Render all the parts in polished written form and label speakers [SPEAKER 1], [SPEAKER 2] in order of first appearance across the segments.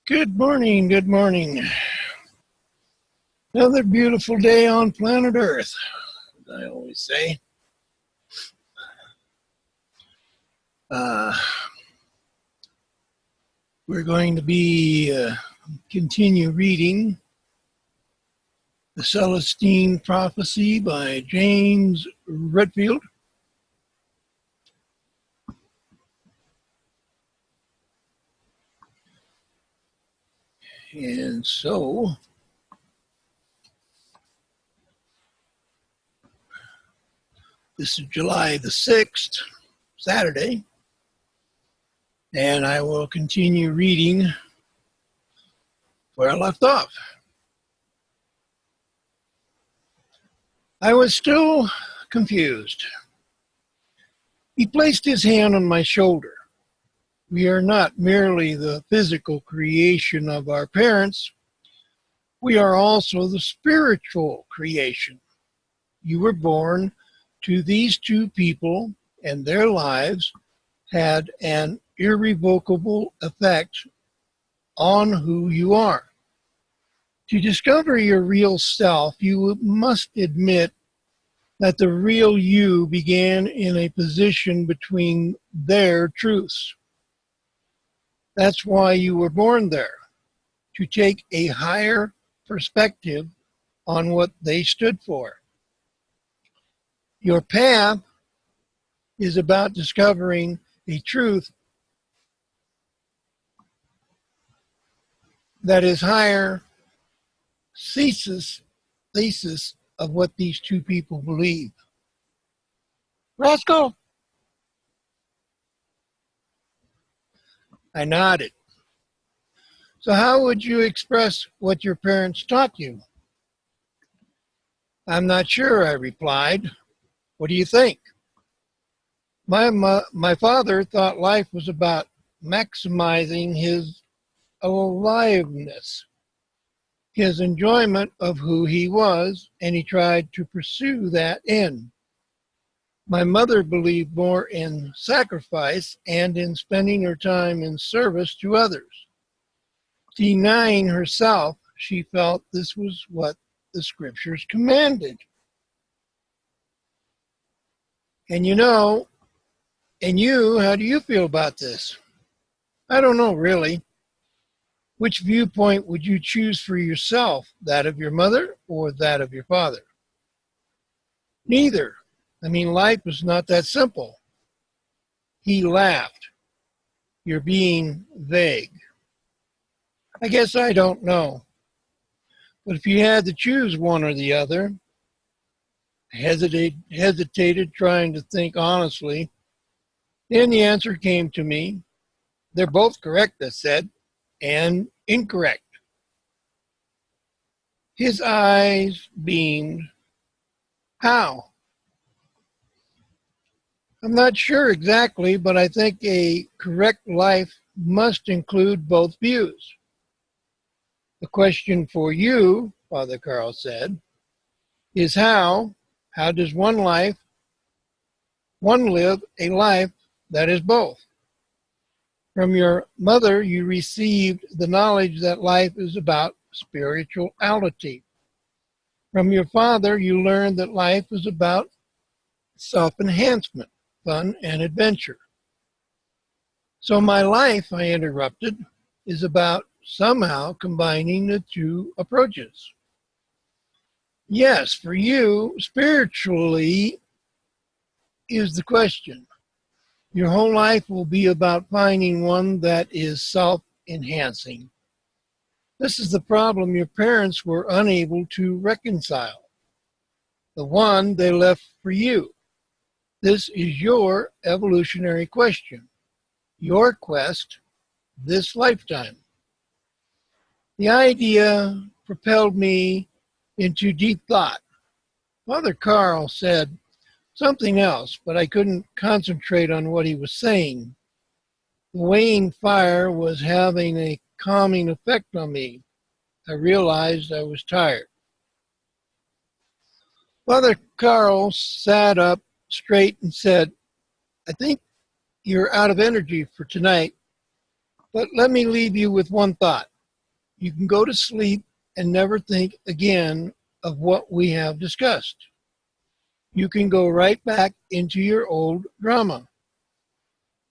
[SPEAKER 1] Good morning, good morning. Another beautiful day on planet Earth, as I always say. We're going to be continue reading the Celestine Prophecy by James Redfield. And so, this is July the 6th, Saturday, and I will continue reading where I left off. I was still confused. He placed his hand on my shoulder. We are not merely the physical creation of our parents. We are also the spiritual creation. You were born to these two people, and their lives had an irrevocable effect on who you are. To discover your real self, you must admit that the real you began in a position between their truths. That's why you were born there, to take a higher perspective on what they stood for. Your path is about discovering a truth that is higher thesis of what these two people believe. Rascal! I nodded. So how would you express what your parents taught you? I'm not sure, I replied. What do you think? My father thought life was about maximizing his aliveness, his enjoyment of who he was, and he tried to pursue that end. My mother believed more in sacrifice and in spending her time in service to others. Denying herself, she felt this was what the scriptures commanded. And how do you feel about this? I don't know, really. Which viewpoint would you choose for yourself, that of your mother or that of your father? Neither. Life is not that simple. He laughed. You're being vague. I guess I don't know. But if you had to choose one or the other, I hesitated, trying to think honestly. Then the answer came to me. They're both correct, I said, and incorrect. His eyes beamed. How? I'm not sure exactly, but I think a correct life must include both views. The question for you, Father Carl said, is how does one live a life that is both? From your mother, you received the knowledge that life is about spirituality. From your father, you learned that life is about self-enhancement, fun, and adventure. So my life, I interrupted, is about somehow combining the two approaches. Yes, for you, spiritually is the question. Your whole life will be about finding one that is self-enhancing. This is the problem your parents were unable to reconcile. The one they left for you. This is your evolutionary question. Your quest this lifetime. The idea propelled me into deep thought. Father Carl said something else, but I couldn't concentrate on what he was saying. The wane fire was having a calming effect on me. I realized I was tired. Father Carl sat up straight and said, I think you're out of energy for tonight, but let me leave you with one thought. You can go to sleep and never think again of what we have discussed. You can go right back into your old drama.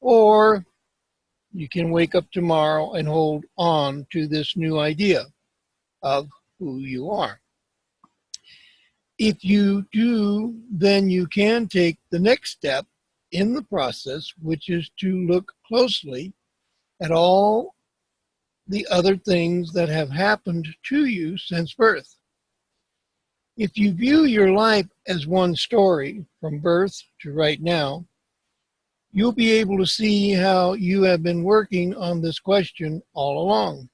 [SPEAKER 1] Or you can wake up tomorrow and hold on to this new idea of who you are. If you do, then you can take the next step in the process, which is to look closely at all the other things that have happened to you since birth. If you view your life as one story from birth to right now, you'll be able to see how you have been working on this question all along.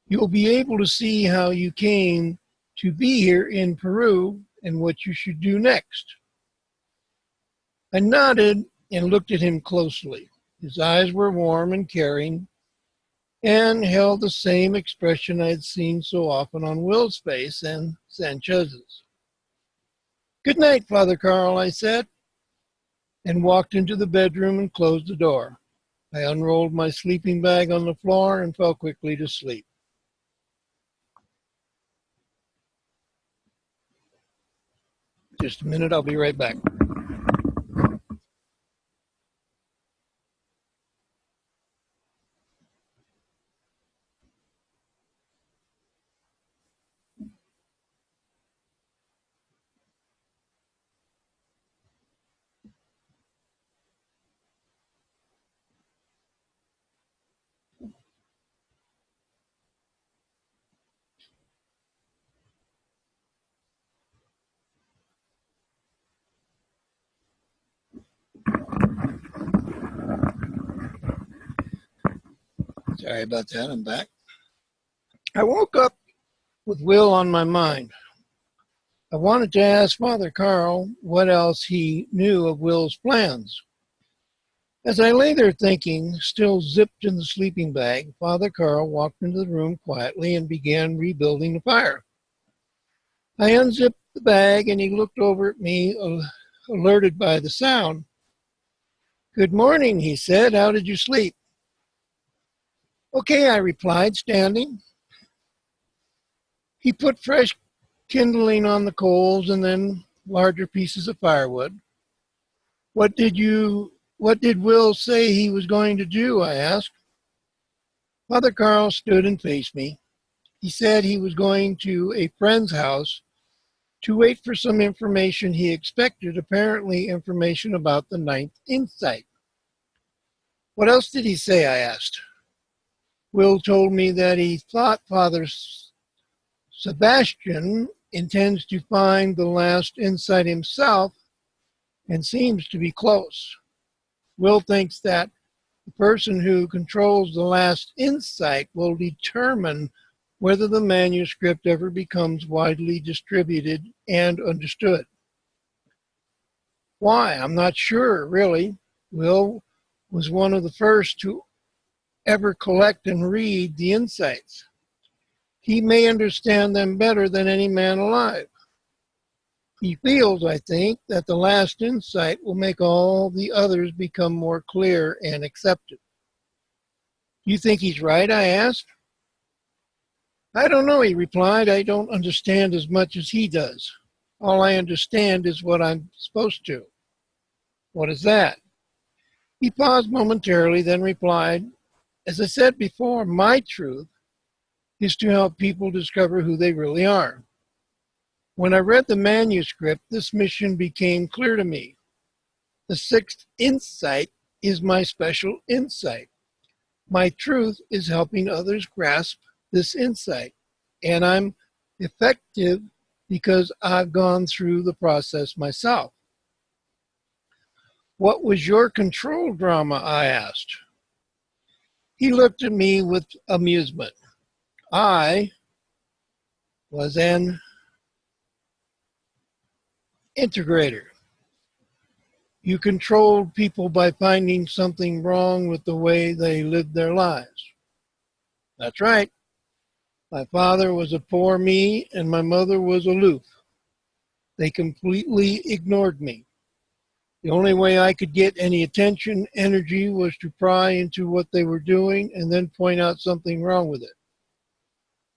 [SPEAKER 1] You'll be able to see how you came to be here in Peru and what you should do next. I nodded and looked at him closely. His eyes were warm and caring and held the same expression I had seen so often on Will's face and Sanchez's. "Good night, Father Carl," I said, and walked into the bedroom and closed the door. I unrolled my sleeping bag on the floor and fell quickly to sleep. Just a minute, I'll be right back. Sorry about that, I'm back. I woke up with Will on my mind. I wanted to ask Father Carl what else he knew of Will's plans. As I lay there thinking, still zipped in the sleeping bag, Father Carl walked into the room quietly and began rebuilding the fire. I unzipped the bag and he looked over at me, alerted by the sound. "Good morning," he said. "How did you sleep?" "Okay," I replied, standing. He put fresh kindling on the coals and then larger pieces of firewood. What did Will say he was going to do?" I asked. Father Carl stood and faced me. He said he was going to a friend's house to wait for some information he expected, apparently information about the ninth insight. "What else did he say?" I asked. Will told me that he thought Father Sebastian intends to find the last insight himself and seems to be close. Will thinks that the person who controls the last insight will determine whether the manuscript ever becomes widely distributed and understood. Why? I'm not sure, really. Will was one of the first to ever collect and read the insights. He may understand them better than any man alive. He feels, I think, that the last insight will make all the others become more clear and accepted. "You think he's right?" I asked. "I don't know," he replied. "I don't understand as much as he does. All I understand is what I'm supposed to." "What is that?" He paused momentarily, then replied, "As I said before, my truth is to help people discover who they really are. When I read the manuscript, this mission became clear to me. The sixth insight is my special insight. My truth is helping others grasp this insight, and I'm effective because I've gone through the process myself." "What was your control drama?" I asked. He looked at me with amusement. "I was an integrator. You controlled people by finding something wrong with the way they lived their lives." "That's right. My father was a poor me and my mother was aloof. They completely ignored me. The only way I could get any attention, energy, was to pry into what they were doing and then point out something wrong with it.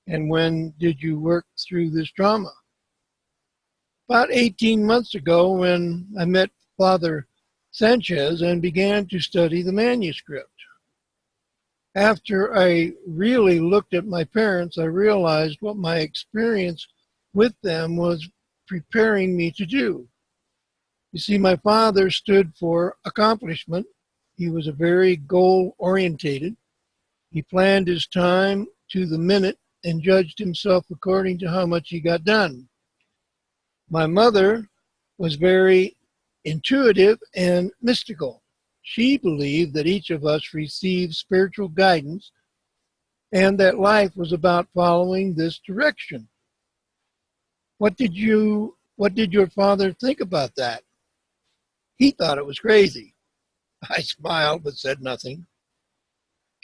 [SPEAKER 1] And when did you work through this trauma? About 18 months ago, when I met Father Sanchez and began to study the manuscript. After I really looked at my parents, I realized what my experience with them was preparing me to do. You see, my father stood for accomplishment. He was a very goal-orientated. He planned his time to the minute and judged himself according to how much he got done. My mother was very intuitive and mystical. She believed that each of us received spiritual guidance and that life was about following this direction. What did your father think about that? He thought it was crazy. I smiled but said nothing.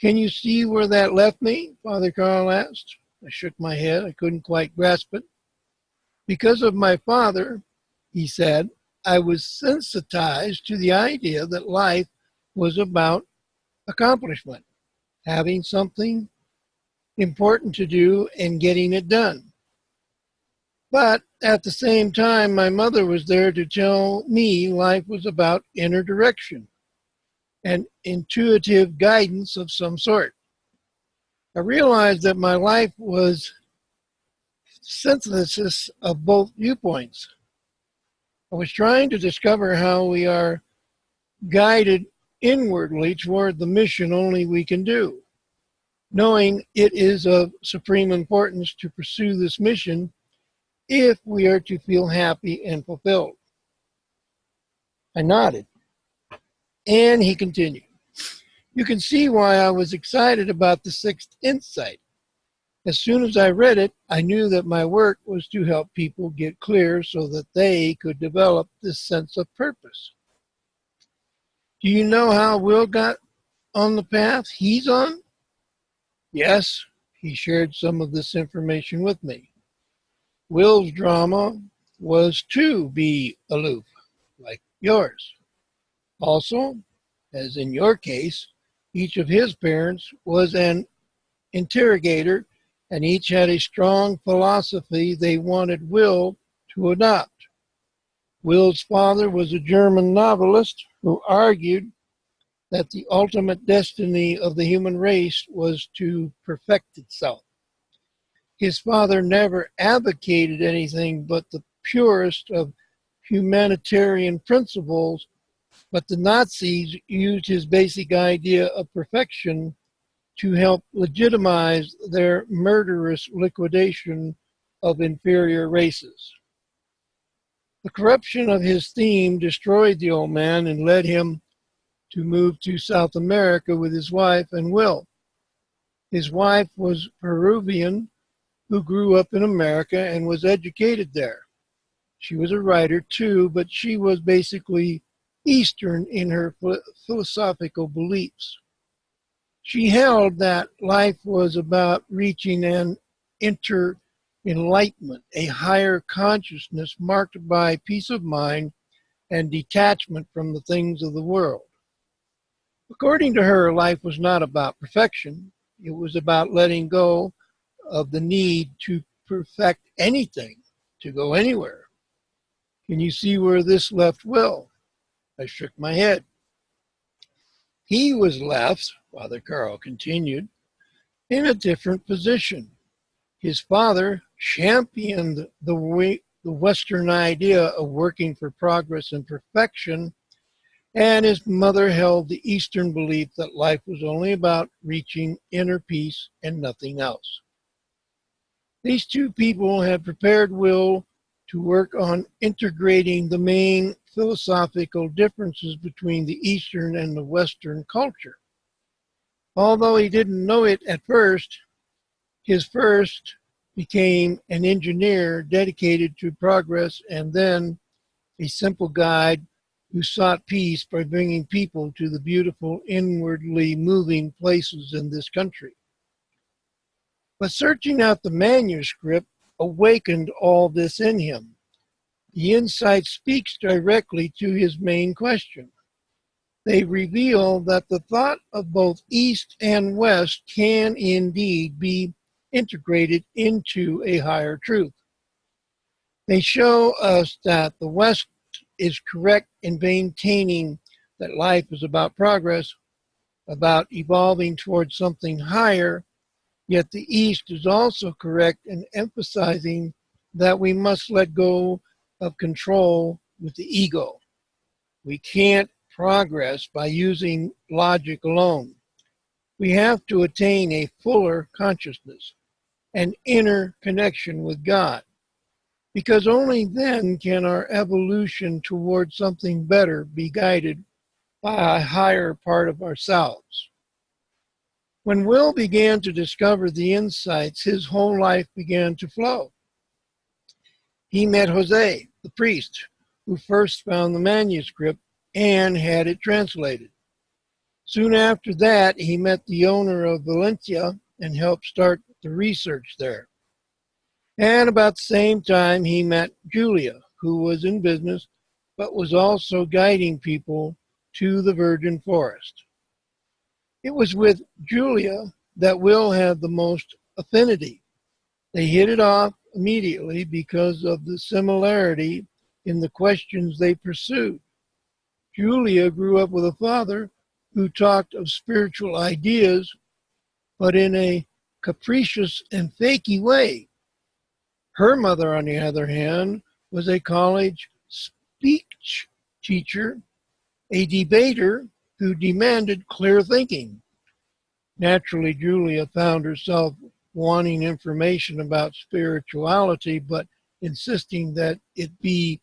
[SPEAKER 1] Can you see where that left me? Father Carl asked. I shook my head. I couldn't quite grasp it. Because of my father, he said, I was sensitized to the idea that life was about accomplishment, having something important to do and getting it done. But at the same time, my mother was there to tell me life was about inner direction and intuitive guidance of some sort. I realized that my life was synthesis of both viewpoints. I was trying to discover how we are guided inwardly toward the mission only we can do, knowing it is of supreme importance to pursue this mission if we are to feel happy and fulfilled. I nodded, and he continued. You can see why I was excited about the sixth insight. As soon as I read it, I knew that my work was to help people get clear so that they could develop this sense of purpose. Do you know how Will got on the path he's on? Yes, he shared some of this information with me. Will's drama was to be aloof, like yours. Also, as in your case, each of his parents was an interrogator, and each had a strong philosophy they wanted Will to adopt. Will's father was a German novelist who argued that the ultimate destiny of the human race was to perfect itself. His father never advocated anything but the purest of humanitarian principles, but the Nazis used his basic idea of perfection to help legitimize their murderous liquidation of inferior races. The corruption of his theme destroyed the old man and led him to move to South America with his wife and Will. His wife was Peruvian, who grew up in America and was educated there. She was a writer too, but she was basically Eastern in her philosophical beliefs. She held that life was about reaching an enlightenment, a higher consciousness marked by peace of mind and detachment from the things of the world. According to her, life was not about perfection. It was about letting go of the need to perfect anything, to go anywhere. Can you see where this left Will? I shook my head. He was left, Father Carl continued, in a different position. His father championed the Western idea of working for progress and perfection, and his mother held the Eastern belief that life was only about reaching inner peace and nothing else. These two people had prepared Will to work on integrating the main philosophical differences between the Eastern and the Western culture. Although he didn't know it at first, his first became an engineer dedicated to progress and then a simple guide who sought peace by bringing people to the beautiful, inwardly moving places in this country. But searching out the manuscript awakened all this in him. The insight speaks directly to his main question. They reveal that the thought of both East and West can indeed be integrated into a higher truth. They show us that the West is correct in maintaining that life is about progress, about evolving towards something higher, yet the East is also correct in emphasizing that we must let go of control with the ego. We can't progress by using logic alone. We have to attain a fuller consciousness, an inner connection with God, because only then can our evolution towards something better be guided by a higher part of ourselves. When Will began to discover the insights, his whole life began to flow. He met Jose, the priest, who first found the manuscript and had it translated. Soon after that, he met the owner of Valencia and helped start the research there. And about the same time, he met Julia, who was in business, but was also guiding people to the virgin forest. It was with Julia that Will had the most affinity. They hit it off immediately because of the similarity in the questions they pursued. Julia grew up with a father who talked of spiritual ideas, but in a capricious and fakey way. Her mother, on the other hand, was a college speech teacher, a debater who demanded clear thinking. Naturally, Julia found herself wanting information about spirituality, but insisting that it be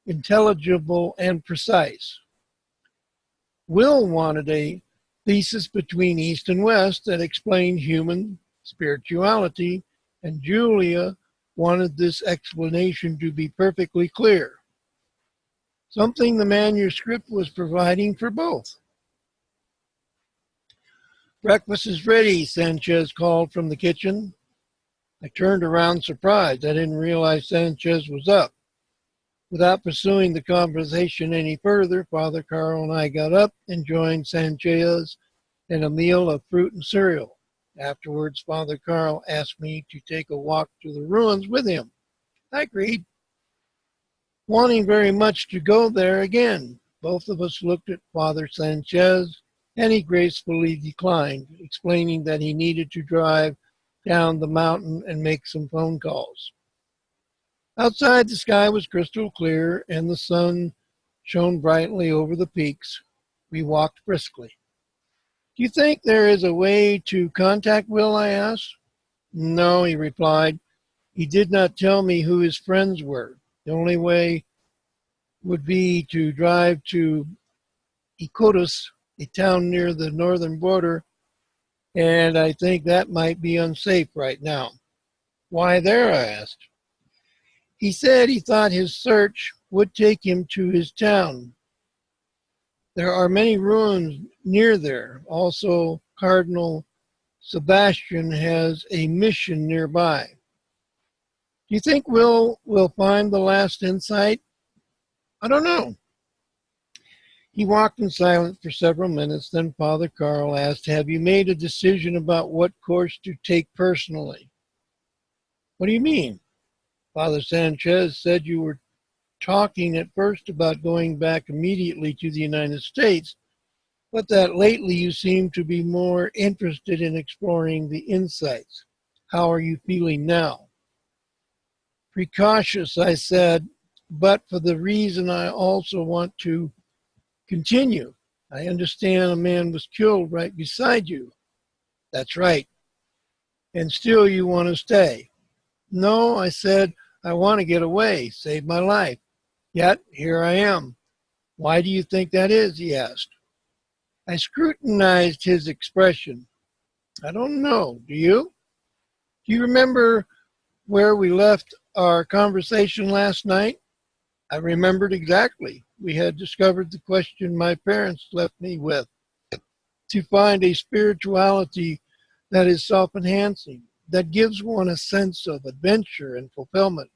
[SPEAKER 1] intelligible and precise. Will wanted a thesis between East and West that explained human spirituality, and Julia wanted this explanation to be perfectly clear, something the manuscript was providing for both. "Breakfast is ready," Sanchez called from the kitchen. I turned around surprised. I didn't realize Sanchez was up. Without pursuing the conversation any further, Father Carl and I got up and joined Sanchez in a meal of fruit and cereal. Afterwards, Father Carl asked me to take a walk to the ruins with him. I agreed, wanting very much to go there again. Both of us looked at Father Sanchez, and he gracefully declined, explaining that he needed to drive down the mountain and make some phone calls. Outside, the sky was crystal clear, and the sun shone brightly over the peaks. We walked briskly. "Do you think there is a way to contact Will?" I asked. "No," he replied. "He did not tell me who his friends were. The only way would be to drive to Iquitos, a town near the northern border, and I think that might be unsafe right now." "Why there?" I asked. "He said he thought his search would take him to his town. There are many ruins near there. Also, Cardinal Sebastian has a mission nearby. Do you think we'll find the last insight?" "I don't know." He walked in silence for several minutes. Then Father Carl asked, "Have you made a decision about what course to take personally?" "What do you mean?" "Father Sanchez said you were talking at first about going back immediately to the United States, but that lately you seem to be more interested in exploring the insights. How are you feeling now?" "Precautious," I said, "but for the reason I also want to continue. I understand a man was killed right beside you." "That's right." "And still you want to stay?" "No," I said, "I want to get away, save my life. Yet here I am." "Why do you think that is?" he asked. I scrutinized his expression. "I don't know. Do you? Do you remember where we left our conversation last night?" I remembered exactly. We had discovered the question my parents left me with: to find a spirituality that is self-enhancing, that gives one a sense of adventure and fulfillment.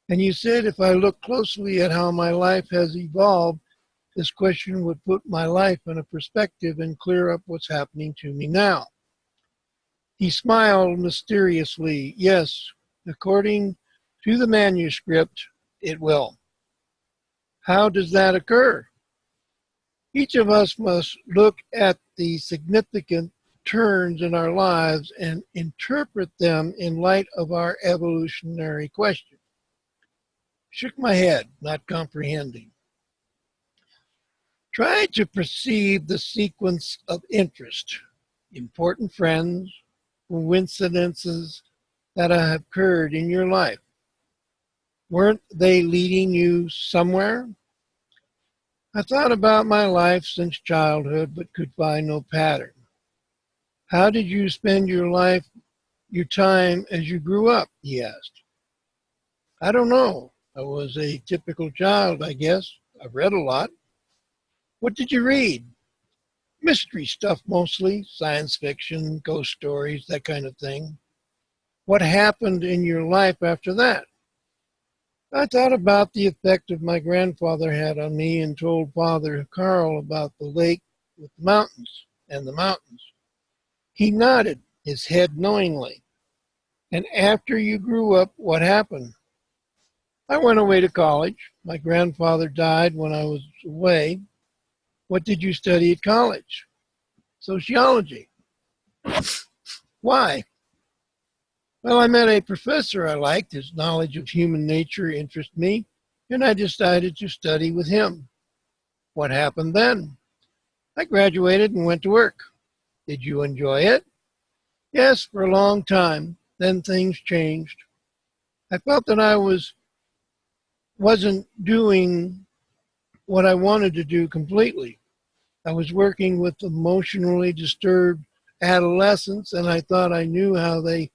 [SPEAKER 1] And you said if I look closely at how my life has evolved, this question would put my life in a perspective and clear up what's happening to me now. He smiled mysteriously. Yes, according to the manuscript, it will. How does that occur? Each of us must look at the significant turns in our lives and interpret them in light of our evolutionary question. Shook my head, not comprehending. Try to perceive the sequence of interest, important friends, coincidences that have occurred in your life. Weren't they leading you somewhere? I thought about my life since childhood, but could find no pattern. How did you spend your life, your time as you grew up? He asked. I don't know. I was a typical child, I guess. I read a lot. What did you read? Mystery stuff mostly, science fiction, ghost stories, that kind of thing. What happened in your life after that? I thought about the effect of my grandfather had on me and told Father Carl about the lake with the mountains and the mountains. He nodded his head knowingly. And after you grew up, what happened? I went away to college. My grandfather died when I was away. What did you study at college? Sociology. Why? Well, I met a professor I liked. His knowledge of human nature interested me, and I decided to study with him. What happened then? I graduated and went to work. Did you enjoy it? Yes, for a long time. Then things changed. I felt that I wasn't doing what I wanted to do completely. I was working with emotionally disturbed adolescents, and I thought I knew how they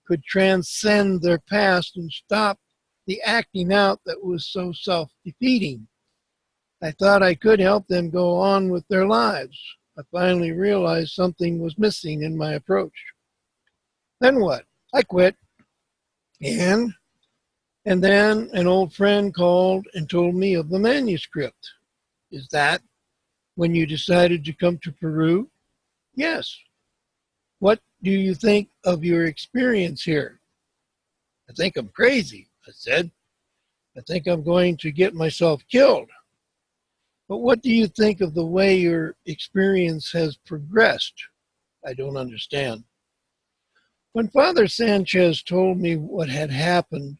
[SPEAKER 1] could transcend their past and stop the acting out that was so self-defeating. I thought I could help them go on with their lives. I finally realized something was missing in my approach. Then what? I quit. And then an old friend called and told me of the manuscript. Is that when you decided to come to Peru? Yes. What do you think of your experience here? I think I'm crazy, I said. I think I'm going to get myself killed. But what do you think of the way your experience has progressed? I don't understand. When Father Sanchez told me what had happened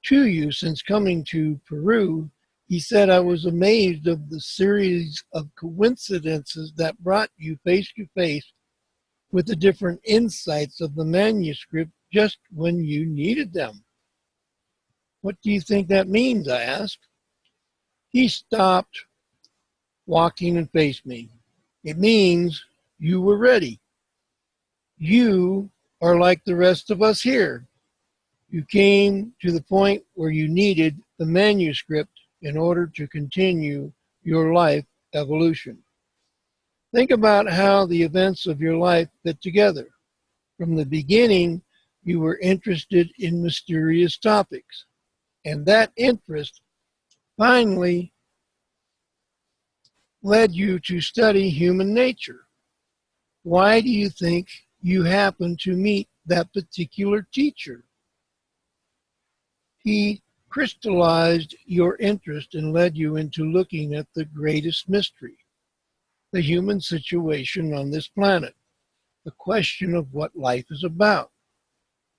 [SPEAKER 1] to you since coming to Peru, he said I was amazed of the series of coincidences that brought you face to face with the different insights of the manuscript just when you needed them. What do you think that means? I asked. He stopped walking and faced me. It means you were ready. You are like the rest of us here. You came to the point where you needed the manuscript in order to continue your life evolution. Think about how the events of your life fit together. From the beginning, you were interested in mysterious topics, and that interest finally led you to study human nature. Why do you think you happened to meet that particular teacher? He crystallized your interest and led you into looking at the greatest mystery, the human situation on this planet, the question of what life is about.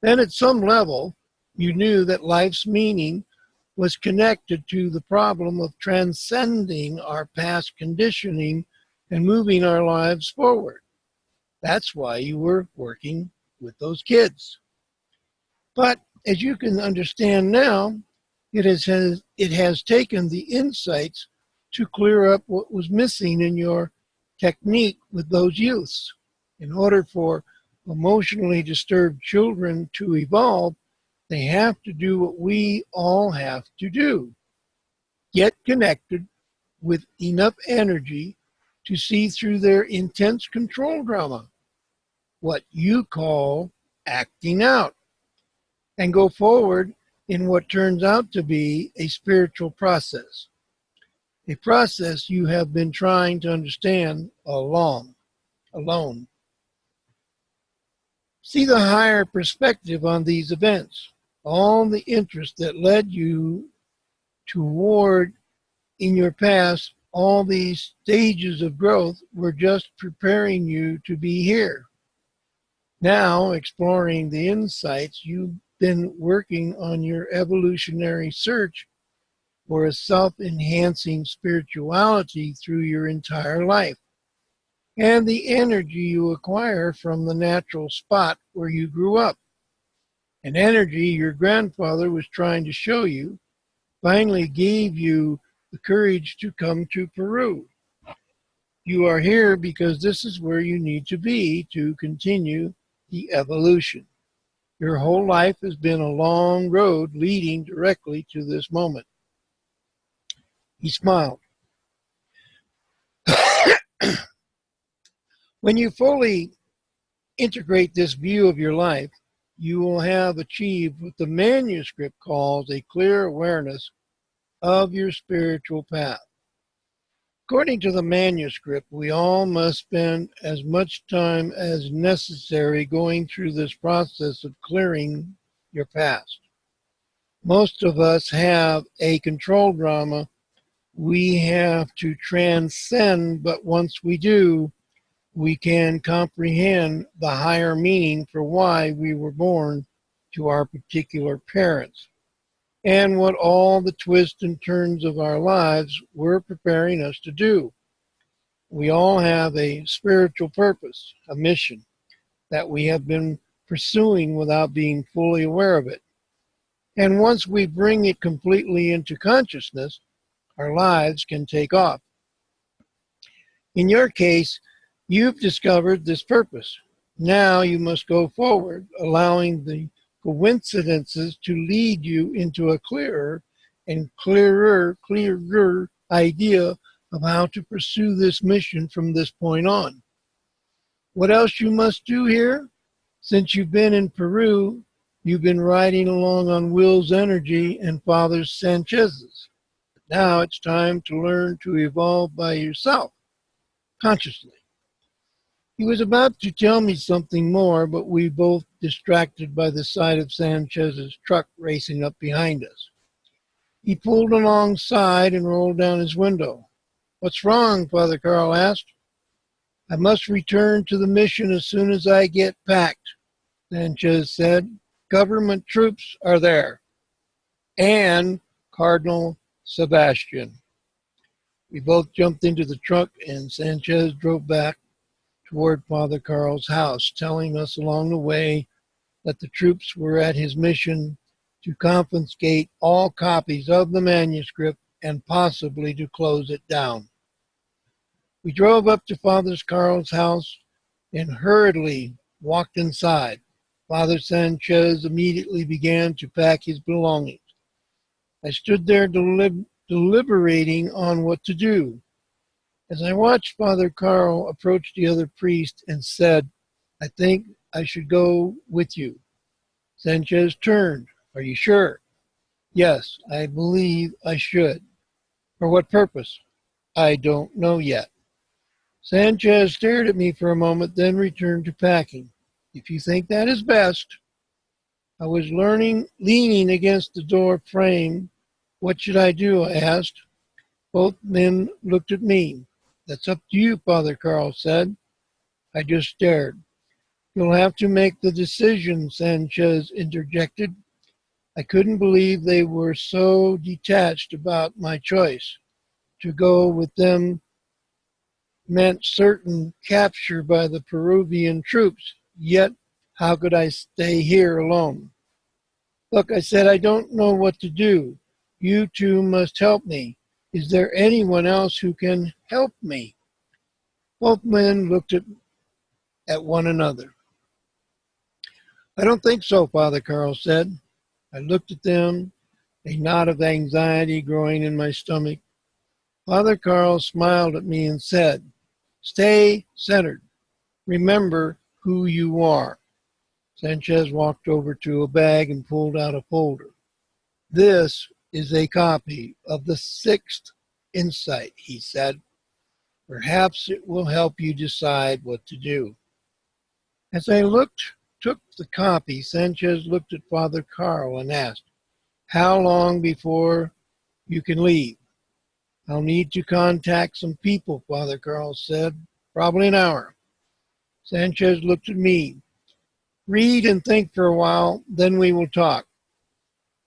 [SPEAKER 1] Then at some level, you knew that life's meaning was connected to the problem of transcending our past conditioning and moving our lives forward. That's why you were working with those kids. But as you can understand now, it has taken the insights to clear up what was missing in your technique with those youths. In order for emotionally disturbed children to evolve, they have to do what we all have to do. Get connected with enough energy to see through their intense control drama, what you call acting out, and go forward in what turns out to be a spiritual process, a process you have been trying to understand alone. See the higher perspective on these events. All the interest that led you toward in your past, all these stages of growth were just preparing you to be here. Now, exploring the insights, you've been working on your evolutionary search for a self-enhancing spirituality through your entire life, and the energy you acquire from the natural spot where you grew up. An energy your grandfather was trying to show you finally gave you the courage to come to Peru. You are here because this is where you need to be to continue the evolution. Your whole life has been a long road leading directly to this moment. He smiled. When you fully integrate this view of your life, you will have achieved what the manuscript calls a clear awareness of your spiritual path. According to the manuscript, we all must spend as much time as necessary going through this process of clearing your past. Most of us have a control drama we have to transcend, but once we do, we can comprehend the higher meaning for why we were born to our particular parents, and what all the twists and turns of our lives were preparing us to do. We all have a spiritual purpose, a mission that we have been pursuing without being fully aware of it. And once we bring it completely into consciousness, our lives can take off. In your case, you've discovered this purpose. Now you must go forward, allowing the coincidences to lead you into a clearer and clearer idea of how to pursue this mission from this point on. What else you must do here? Since you've been in Peru, you've been riding along on Will's energy and Father Sanchez's. Now it's time to learn to evolve by yourself, consciously. He was about to tell me something more, but we both distracted by the sight of Sanchez's truck racing up behind us. He pulled alongside and rolled down his window. "What's wrong?" Father Carl asked. "I must return to the mission as soon as I get packed," Sanchez said. "Government troops are there. And Cardinal Sebastian." We both jumped into the truck and Sanchez drove back toward Father Carl's house, telling us along the way that the troops were at his mission to confiscate all copies of the manuscript and possibly to close it down. We drove up to Father Carl's house and hurriedly walked inside. Father Sanchez immediately began to pack his belongings. I stood there deliberating on what to do. As I watched Father Carl approach the other priest and said, "I think I should go with you." Sanchez turned. "Are you sure?" "Yes, I believe I should." "For what purpose?" "I don't know yet." Sanchez stared at me for a moment, then returned to packing. "If you think that is best." I was leaning against the door frame. "What should I do?" I asked. Both men looked at me. "That's up to you," Father Carl said. I just stared. "You'll have to make the decision," Sanchez interjected. I couldn't believe they were so detached about my choice. To go with them meant certain capture by the Peruvian troops, yet how could I stay here alone? "Look," I said, "I don't know what to do. You two must help me. Is there anyone else who can help me?" Both men looked at one another. "I don't think so," Father Carl said. I looked at them, a knot of anxiety growing in my stomach. Father Carl smiled at me and said, "Stay centered. Remember who you are." Sanchez walked over to a bag and pulled out a folder. "This is a copy of the Sixth Insight," he said. "Perhaps it will help you decide what to do." As I looked took the copy, Sanchez looked at Father Carl and asked, "How long before you can leave?" "I'll need to contact some people," Father Carl said. "Probably an hour." Sanchez looked at me. "Read and think for a while, then we will talk."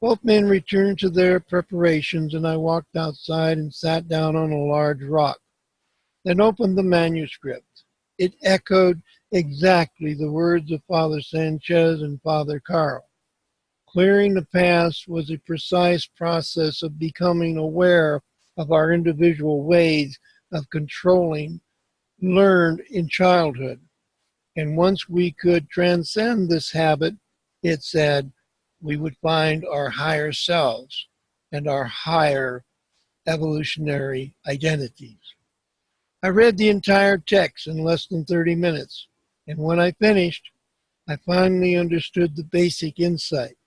[SPEAKER 1] Both men returned to their preparations, and I walked outside and sat down on a large rock, then opened the manuscript. It echoed exactly the words of Father Sanchez and Father Carl. Clearing the past was a precise process of becoming aware of our individual ways of controlling learned in childhood. And once we could transcend this habit, it said, we would find our higher selves and our higher evolutionary identities. I read the entire text in less than 30 minutes, and when I finished, I finally understood the basic insight.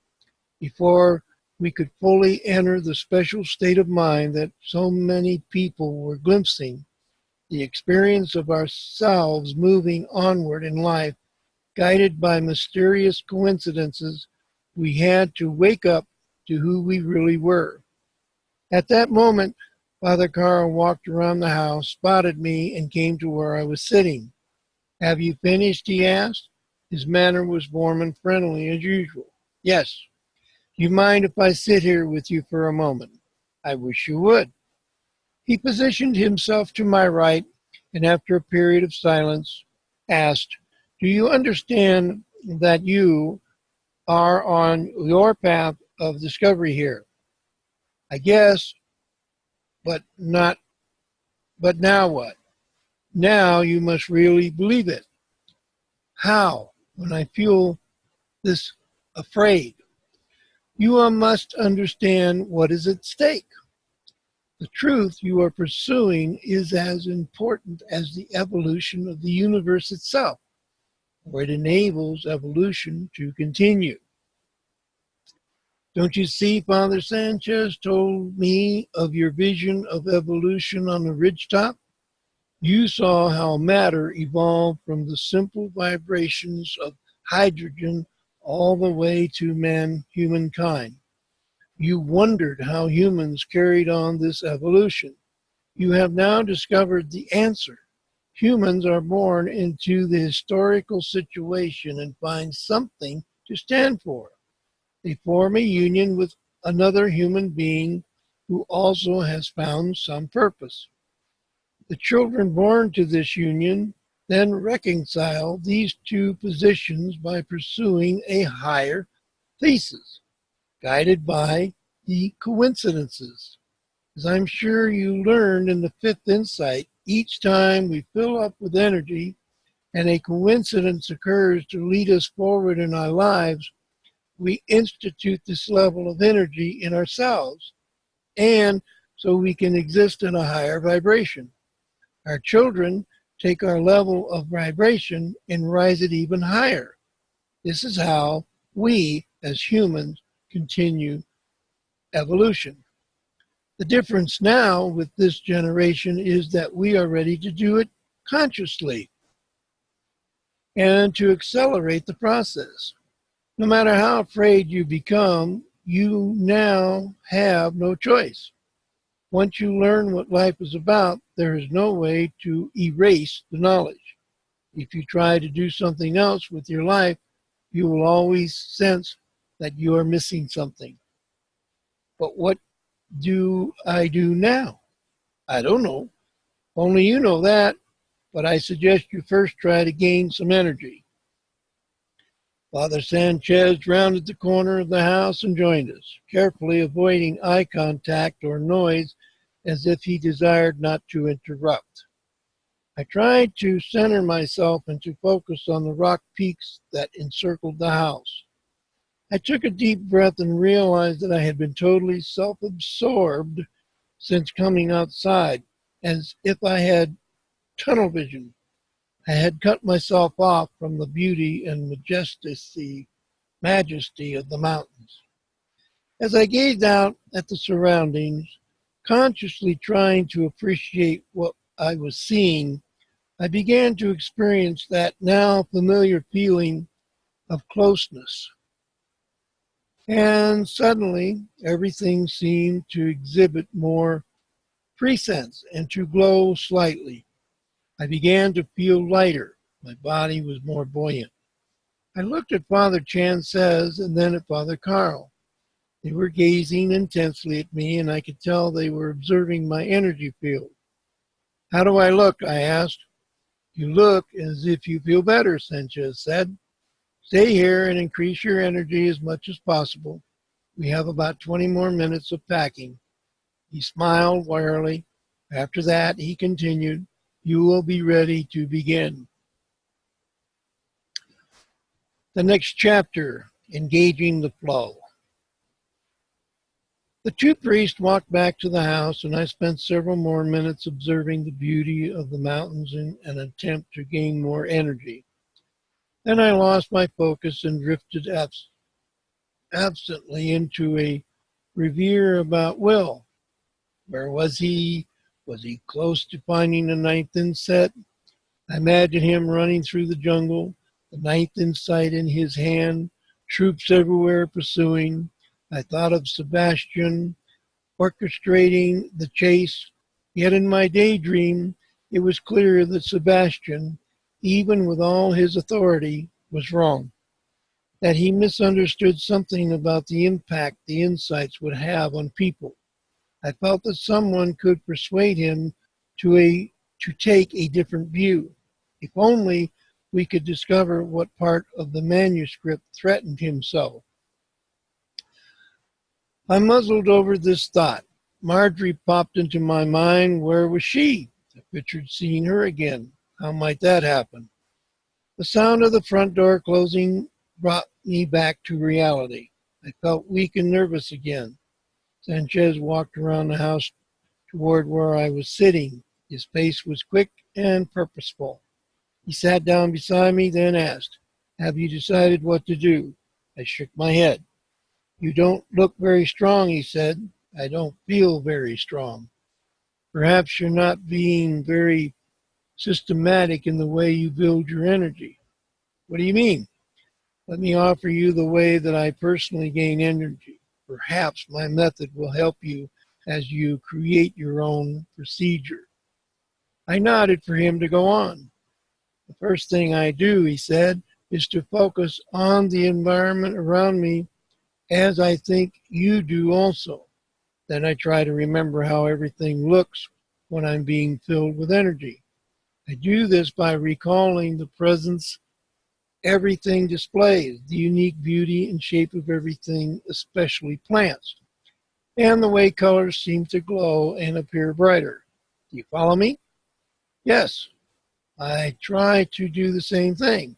[SPEAKER 1] Before we could fully enter the special state of mind that so many people were glimpsing, the experience of ourselves moving onward in life, guided by mysterious coincidences, we had to wake up to who we really were. At that moment, Father Carl walked around the house, spotted me, and came to where I was sitting. "Have you finished?" he asked. His manner was warm and friendly as usual. "Yes." "Do you mind if I sit here with you for a moment?" "I wish you would." He positioned himself to my right, and after a period of silence, asked, "Do you understand that you are on your path of discovery here?" "I guess, but not, but now what?" "Now you must really believe it." "How? When I feel this afraid?" "You must understand what is at stake. The truth you are pursuing is as important as the evolution of the universe itself, or it enables evolution to continue. Don't you see, Father Sanchez told me of your vision of evolution on the ridgetop? You saw how matter evolved from the simple vibrations of hydrogen all the way to humankind. You wondered how humans carried on this evolution. You have now discovered the answer. Humans are born into the historical situation and find something to stand for. They form a union with another human being who also has found some purpose. The children born to this union then reconcile these two positions by pursuing a higher thesis, guided by the coincidences. As I'm sure you learned in the fifth insight, each time we fill up with energy and a coincidence occurs to lead us forward in our lives, we institute this level of energy in ourselves, and so we can exist in a higher vibration. Our children take our level of vibration and rise it even higher. This is how we, as humans, continue evolution. The difference now with this generation is that we are ready to do it consciously and to accelerate the process. No matter how afraid you become, you now have no choice. Once you learn what life is about, there is no way to erase the knowledge. If you try to do something else with your life, you will always sense that you are missing something. But what do I do now? I don't know. Only you know that, but I suggest you first try to gain some energy. Father Sanchez rounded the corner of the house and joined us, carefully avoiding eye contact or noise as if he desired not to interrupt. I tried to center myself and to focus on the rock peaks that encircled the house. I took a deep breath and realized that I had been totally self-absorbed since coming outside, as if I had tunnel vision. I had cut myself off from the beauty and majesty of the mountains. As I gazed out at the surroundings, consciously trying to appreciate what I was seeing, I began to experience that now familiar feeling of closeness. And suddenly, everything seemed to exhibit more presence and to glow slightly. I began to feel lighter. My body was more buoyant. I looked at Father Chan Says and then at Father Carl. They were gazing intensely at me, and I could tell they were observing my energy field. How do I look? I asked. You look as if you feel better, Sanchez said. Stay here and increase your energy as much as possible. We have about 20 more minutes of packing. He smiled wearily. After that, he continued, you will be ready to begin. The next chapter, engaging the flow. The two priests walked back to the house, and I spent several more minutes observing the beauty of the mountains in an attempt to gain more energy. Then I lost my focus and drifted absently into a revere about Will. Where was he? Was he close to finding the ninth inset? I imagined him running through the jungle, the ninth insight in his hand, troops everywhere pursuing. I thought of Sebastian orchestrating the chase, yet in my daydream it was clear that Sebastian, even with all his authority, was wrong, that he misunderstood something about the impact the insights would have on people. I felt that someone could persuade him to take a different view. If only we could discover what part of the manuscript threatened him so. I muzzled over this thought. Marjorie popped into my mind. Where was she? I pictured seeing her again. How might that happen? The sound of the front door closing brought me back to reality. I felt weak and nervous again. Sanchez walked around the house toward where I was sitting. His pace was quick and purposeful. He sat down beside me, then asked, have you decided what to do? I shook my head. You don't look very strong, he said. I don't feel very strong. Perhaps you're not being very systematic in the way you build your energy. What do you mean? Let me offer you the way that I personally gain energy. Perhaps my method will help you as you create your own procedure. I nodded for him to go on. The first thing I do, he said, is to focus on the environment around me as I think you do also. Then I try to remember how everything looks when I'm being filled with energy. I do this by recalling the presence everything displays, the unique beauty and shape of everything, especially plants, and the way colors seem to glow and appear brighter. Do you follow me? Yes. I try to do the same thing.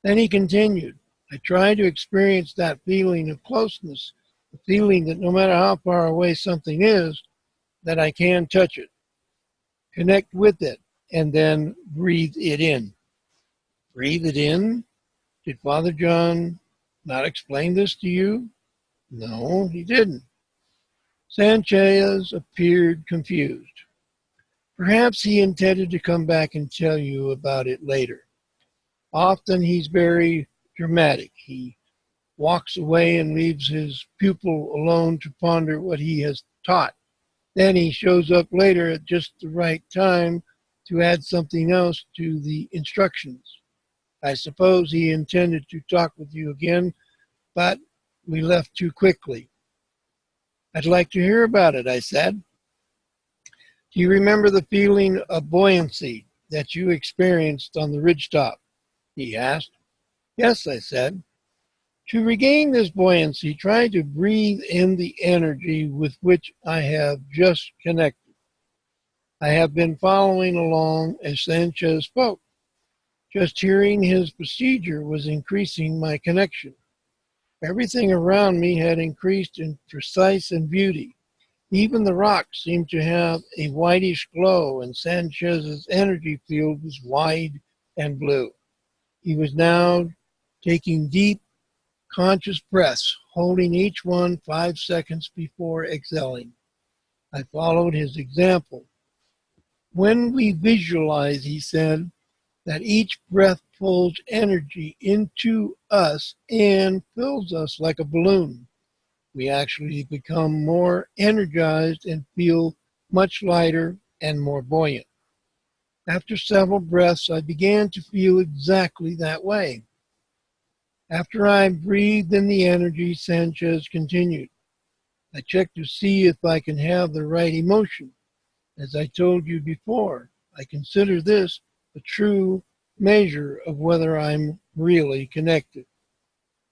[SPEAKER 1] Then he continued, I try to experience that feeling of closeness, the feeling that no matter how far away something is, that I can touch it, connect with it, and then breathe it in. Breathe it in? Did Father John not explain this to you? No, he didn't. Sanchez appeared confused. Perhaps he intended to come back and tell you about it later. Often he's very dramatic. He walks away and leaves his pupil alone to ponder what he has taught. Then he shows up later at just the right time to add something else to the instructions. I suppose he intended to talk with you again, but we left too quickly. I'd like to hear about it, I said. Do you remember the feeling of buoyancy that you experienced on the ridgetop? He asked. Yes, I said. To regain this buoyancy, try to breathe in the energy with which I have just connected. I have been following along as Sanchez spoke. Just hearing his procedure was increasing my connection. Everything around me had increased in precise and beauty. Even the rocks seemed to have a whitish glow, and Sanchez's energy field was wide and blue. He was now taking deep, conscious breaths, holding each one 5 seconds before exhaling. I followed his example. When we visualize, he said, that each breath pulls energy into us and fills us like a balloon. We actually become more energized and feel much lighter and more buoyant. After several breaths, I began to feel exactly that way. After I breathed in the energy, Sanchez continued, I check to see if I can have the right emotion. As I told you before, I consider this a true measure of whether I'm really connected.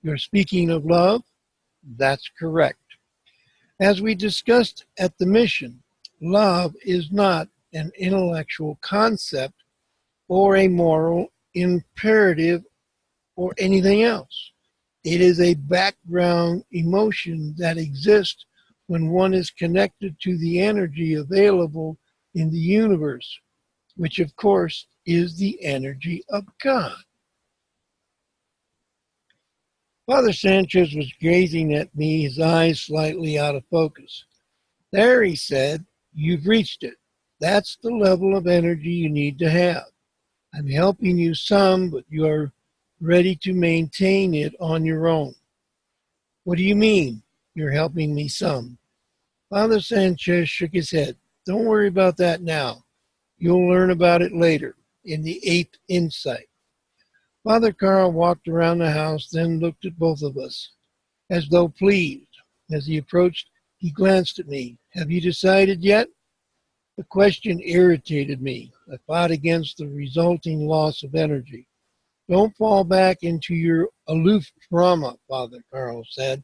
[SPEAKER 1] You're speaking of love? That's correct. As we discussed at the mission, love is not an intellectual concept or a moral imperative or anything else. It is a background emotion that exists when one is connected to the energy available in the universe, which of course is the energy of God. Father Sanchez was gazing at me, his eyes slightly out of focus. There, he said, you've reached it. That's the level of energy you need to have. I'm helping you some, but you are ready to maintain it on your own. What do you mean, you're helping me some? Father Sanchez shook his head. Don't worry about that now. You'll learn about it later, in the 8th insight. Father Carl walked around the house, then looked at both of us, as though pleased. As he approached, he glanced at me. Have you decided yet? The question irritated me. I fought against the resulting loss of energy. Don't fall back into your aloof drama, Father Carl said.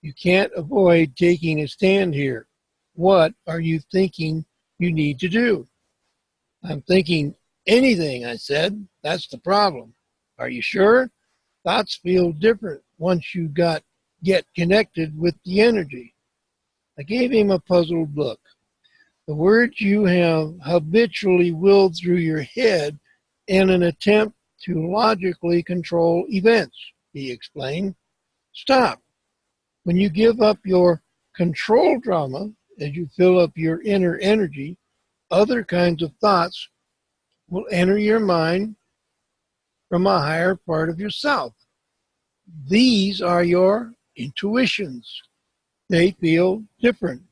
[SPEAKER 1] You can't avoid taking a stand here. What are you thinking you need to do? I'm thinking anything, I said. That's the problem. Are you sure? Thoughts feel different once you get connected with the energy. I gave him a puzzled look. The words you have habitually willed through your head in an attempt to logically control events, he explained. Stop. When you give up your control drama, as you fill up your inner energy, other kinds of thoughts will enter your mind from a higher part of yourself. These are your intuitions. They feel different.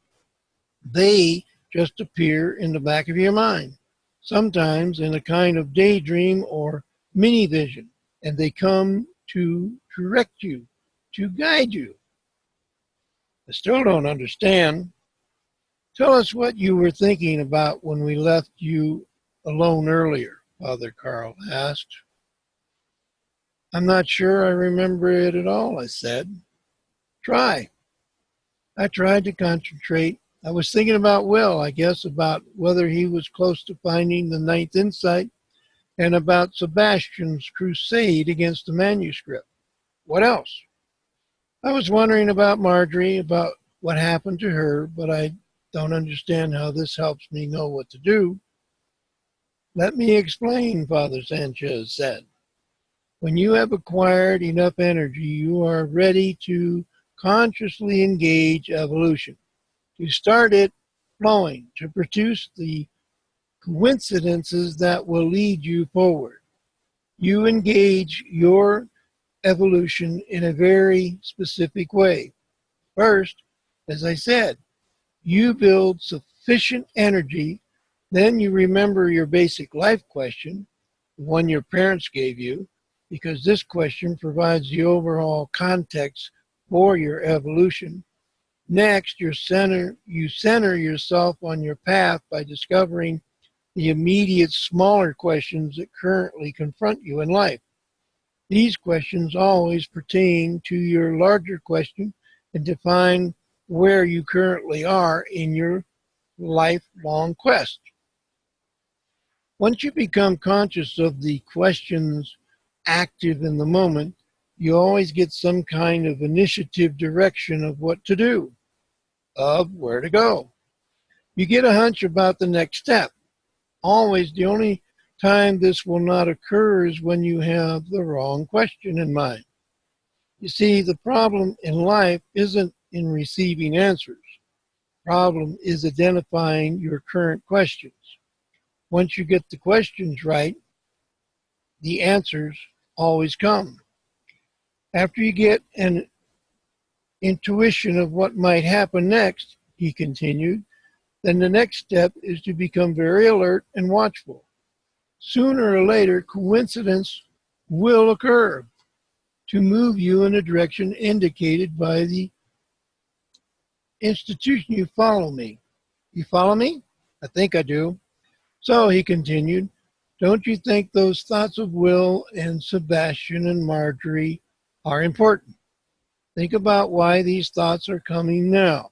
[SPEAKER 1] They just appear in the back of your mind, sometimes in a kind of daydream or mini vision, and they come to direct you, to guide you. I still don't understand. Tell us what you were thinking about when we left you alone earlier, Father Carl asked. I'm not sure I remember it at all, I said. Try. I tried to concentrate. I was thinking about Will, I guess, about whether he was close to finding the 9th insight and about Sebastian's crusade against the manuscript. What else? I was wondering about Marjorie, about what happened to her, but I don't understand how this helps me know what to do. Let me explain, Father Sanchez said. When you have acquired enough energy, you are ready to consciously engage evolution, to start it flowing, to produce the coincidences that will lead you forward. You engage your evolution in a very specific way. First, as I said, you build sufficient energy, then you remember your basic life question, the one your parents gave you, because this question provides the overall context for your evolution. Next, you center yourself on your path by discovering the immediate smaller questions that currently confront you in life. These questions always pertain to your larger question and define where you currently are in your lifelong quest. Once you become conscious of the questions active in the moment, you always get some kind of initiative direction of what to do, of where to go. You get a hunch about the next step. Always the only time this will not occur is when you have the wrong question in mind. You see, the problem in life isn't in receiving answers. The problem is identifying your current questions. Once you get the questions right, the answers always come. After you get an intuition of what might happen next, he continued, then the next step is to become very alert and watchful. Sooner or later, coincidence will occur to move you in a direction indicated by the institution. You follow me? You follow me? I think I do. So, he continued, don't you think those thoughts of Will and Sebastian and Marjorie are important? Think about why these thoughts are coming now.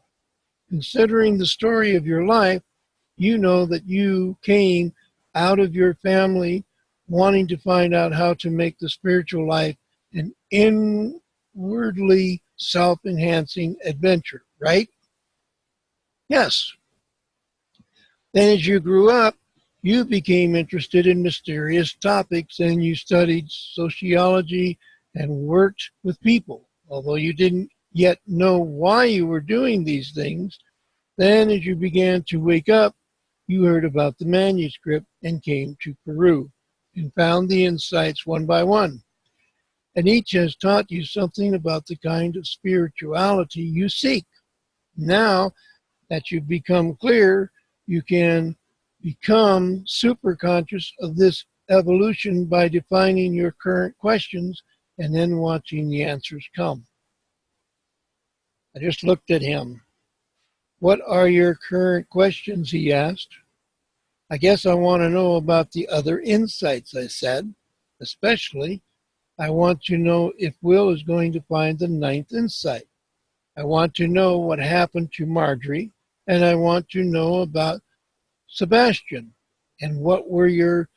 [SPEAKER 1] Considering the story of your life, you know that you came out of your family wanting to find out how to make the spiritual life an inwardly self-enhancing adventure, right? Yes. Then as you grew up, you became interested in mysterious topics and you studied sociology and worked with people. Although you didn't yet know why you were doing these things, then as you began to wake up, you heard about the manuscript and came to Peru and found the insights one by one. And each has taught you something about the kind of spirituality you seek. Now that you've become clear, you can become super conscious of this evolution by defining your current questions and then watching the answers come. I just looked at him. What are your current questions, he asked. I guess I want to know about the other insights, I said. Especially, I want to know if Will is going to find the ninth insight. I want to know what happened to Marjorie, and I want to know about Sebastian. And what were your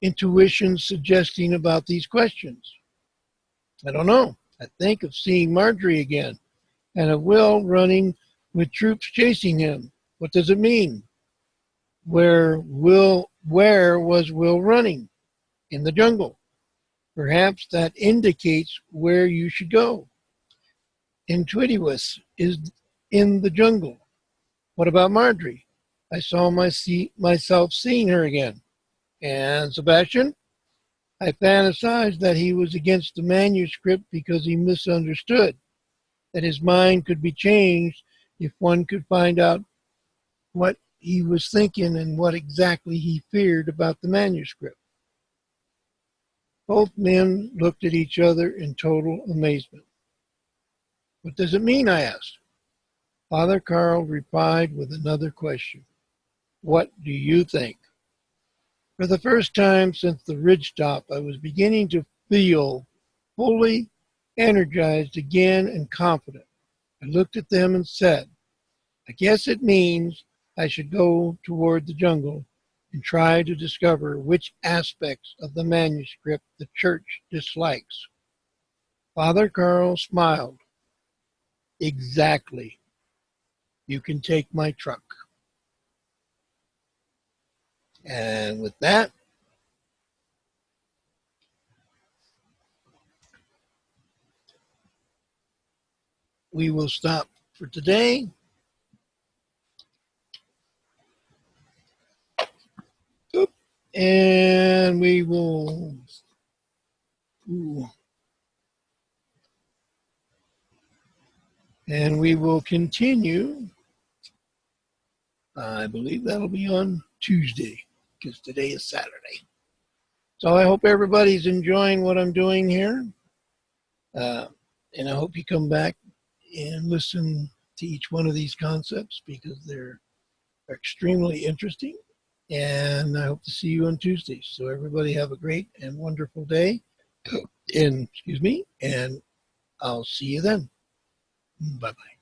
[SPEAKER 1] intuitions suggesting about these questions? I don't know. I think of seeing Marjorie again, and of Will running with troops chasing him. What does it mean? Where was Will running? In the jungle. Perhaps that indicates where you should go. Intuitus is in the jungle. What about Marjorie? I saw myself seeing her again. And Sebastian? I fantasized that he was against the manuscript because he misunderstood, that his mind could be changed if one could find out what he was thinking and what exactly he feared about the manuscript. Both men looked at each other in total amazement. What does it mean? I asked. Father Carl replied with another question. What do you think? For the first time since the ridgetop, I was beginning to feel fully energized again and confident. I looked at them and said, I guess it means I should go toward the jungle and try to discover which aspects of the manuscript the church dislikes. Father Carl smiled. Exactly. You can take my truck. And with that, we will stop for today. And we will continue. I believe that'll be on Tuesday because today is Saturday. So I hope everybody's enjoying what I'm doing here. And I hope you come back and listen to each one of these concepts because they're extremely interesting. And I hope to see you on Tuesday. So everybody have a great and wonderful day. And I'll see you then. Bye-bye.